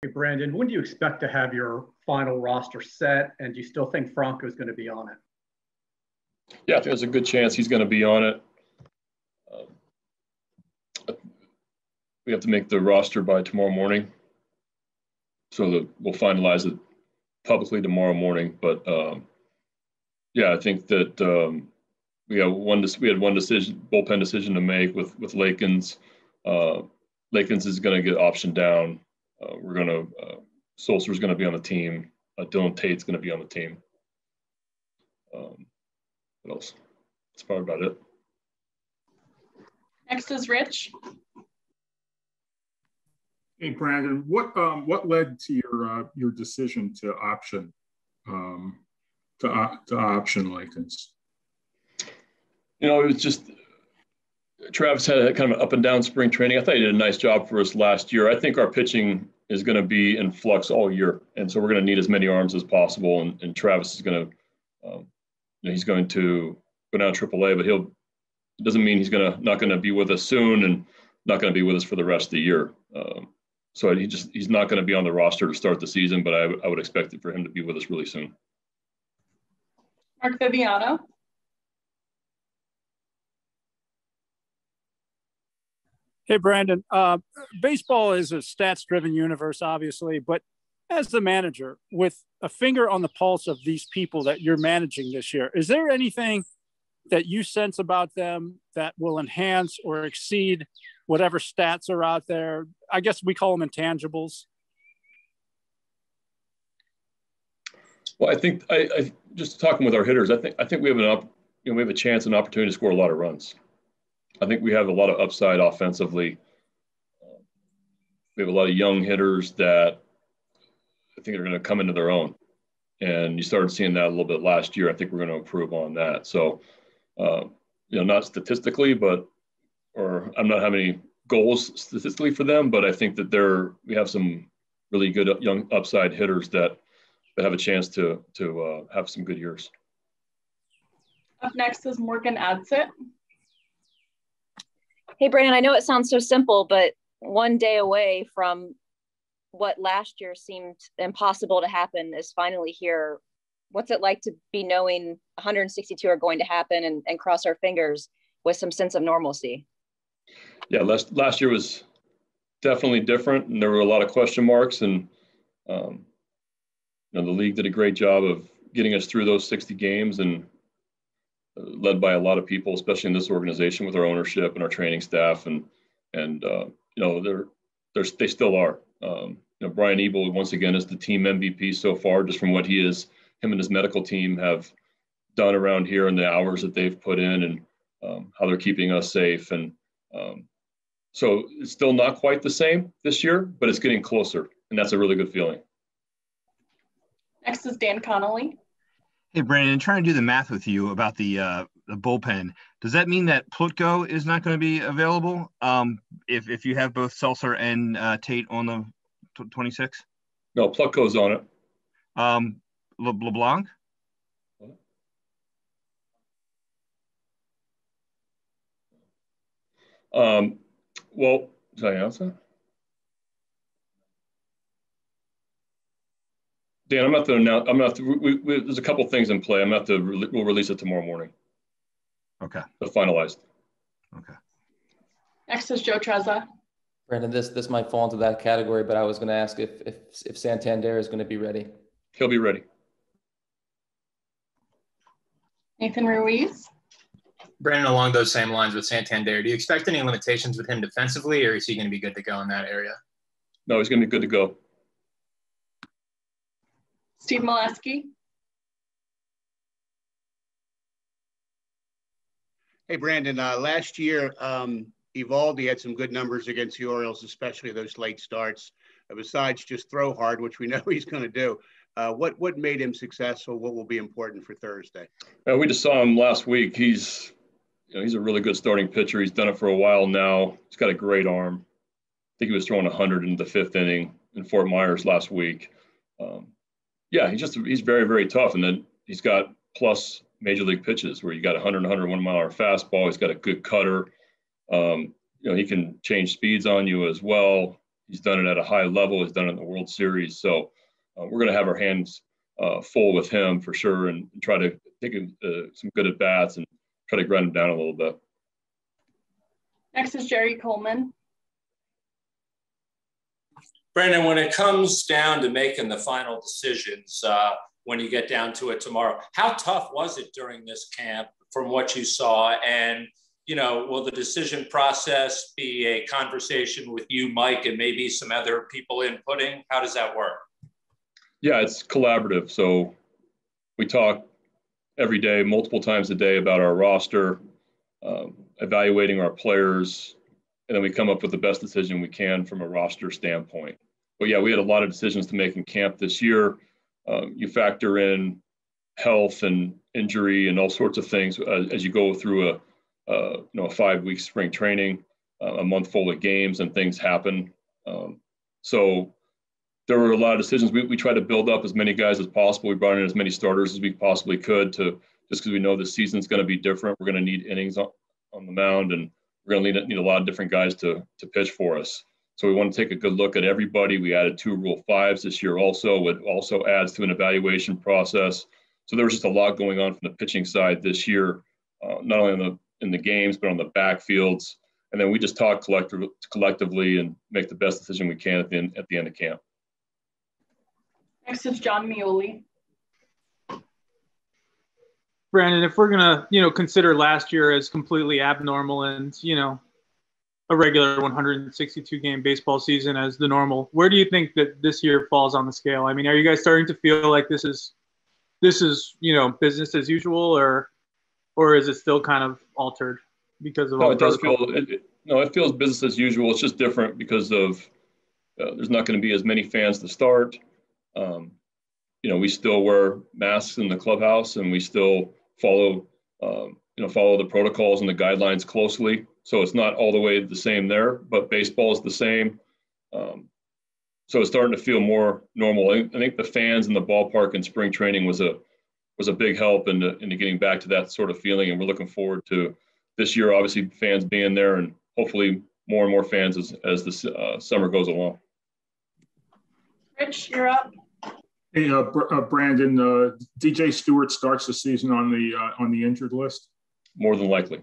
Hey, Brandon, when do you expect to have your final roster set? And do you still think Franco's going to be on it? Yeah, I think there's a good chance he's going to be on it. We have to make the roster by tomorrow morning, so that we'll finalize it publicly tomorrow morning. But yeah, I think that we had one bullpen decision to make with Lakins. Lakins is going to get optioned down. Sulser is going to be on the team. Dillon Tate's going to be on the team. What else? That's probably about it. Next is Rich. Hey, Brandon, what led to your decision to option Lakins? It was just Travis had a kind of an up and down spring training. I thought he did a nice job for us last year. I think our pitching is going to be in flux all year, and so we're going to need as many arms as possible. And Travis is going to, he's going to go down AAA, but it doesn't mean he's not going to be with us soon and not going to be with us for the rest of the year. So he's not going to be on the roster to start the season, but I would expect it for him to be with us really soon. Mark Viviano. Hey, Brandon. Baseball is a stats-driven universe, obviously, but as the manager, with a finger on the pulse of these people that you're managing this year, is there anything that you sense about them that will enhance or exceed whatever stats are out there? I guess we call them intangibles. Well, I think I just talking with our hitters, I think we have we have a chance and opportunity to score a lot of runs. I think we have a lot of upside offensively. We have a lot of young hitters that I think are going to come into their own. And you started seeing that a little bit last year. I think we're going to improve on that. So, not statistically, or I'm not having any goals statistically for them, but I think that we have some really good young upside hitters that have a chance to have some good years. Up next is Morgan Adsit. Hey, Brandon, I know it sounds so simple, but one day away from what last year seemed impossible to happen is finally here. What's it like to be knowing 162 are going to happen and cross our fingers with some sense of normalcy? Yeah, last year was definitely different, and there were a lot of question marks, and the league did a great job of getting us through those 60 games, and led by a lot of people, especially in this organization with our ownership and our training staff, and they still are. Brian Ebel once again is the team MVP so far, just from what him and his medical team have done around here and the hours that they've put in, and how they're keeping us safe. And so it's still not quite the same this year, but it's getting closer, and that's a really good feeling. Next is Dan Connolly. Hey, Brandon, trying to do the math with you about the bullpen. Does that mean that Plutko is not going to be available if you have both Sulser and Tate on the 26? No, Plutko's on it. LeBlanc? Well, did I answer? Dan, I'm not to announce. There's a couple of things in play. We'll release it tomorrow morning. Okay. But finalized. Okay. Next is Joe Trezza. Brandon, this might fall into that category, but I was going to ask if Santander is going to be ready. He'll be ready. Nathan Ruiz. Brandon, along those same lines with Santander, do you expect any limitations with him defensively, or is he going to be good to go in that area? No, he's going to be good to go. Steve Molesky. Hey, Brandon, last year, Eovaldi had some good numbers against the Orioles, especially those late starts. Besides just throw hard, which we know he's going to do, what made him successful? What will be important for Thursday? We just saw him last week. He's a really good starting pitcher. He's done it for a while now. He's got a great arm. I think he was throwing 100 in the 5th inning in Fort Myers last week. He's very, very tough. And then he's got plus major league pitches where you got 100, 101 mile an hour fastball. He's got a good cutter. He can change speeds on you as well. He's done it at a high level. He's done it in the World Series. So we're going to have our hands full with him for sure, and try to take some good at bats and try to grind him down a little bit. Next is Jerry Coleman. Brandon, when it comes down to making the final decisions, when you get down to it tomorrow, how tough was it during this camp from what you saw? And, you know, will the decision process be a conversation with you, Mike, and maybe some other people inputting? How does that work? Yeah, it's collaborative. So we talk every day, multiple times a day about our roster, evaluating our players, and then we come up with the best decision we can from a roster standpoint. But yeah, we had a lot of decisions to make in camp this year. You factor in health and injury and all sorts of things as you go through a 5-week spring training, a month full of games, and things happen. So there were a lot of decisions. We tried to build up as many guys as possible. We brought in as many starters as we possibly could just because we know the season's going to be different. We're going to need innings on the mound, and we're going to need a lot of different guys to pitch for us. So we want to take a good look at everybody. We added 2 Rule 5s this year also. It also adds to an evaluation process. So there was just a lot going on from the pitching side this year, not only in the games, but on the backfields. And then we just talk collectively and make the best decision we can at the end of camp. Next is John Mioli. Brandon, if we're going to, consider last year as completely abnormal and, a regular 162 game baseball season as the normal, where do you think that this year falls on the scale? I mean, are you guys starting to feel like this is, business as usual, or is it still kind of altered because of all the it feels business as usual. It's just different because of there's not going to be as many fans to start. We still wear masks in the clubhouse, and we still follow the protocols and the guidelines closely. So it's not all the way the same there, but baseball is the same. So it's starting to feel more normal. I think the fans in the ballpark in spring training was a big help into getting back to that sort of feeling. And we're looking forward to this year, obviously fans being there, and hopefully more and more fans as the summer goes along. Rich, you're up. Hey, Brandon, DJ Stewart starts the season on the injured list. More than likely.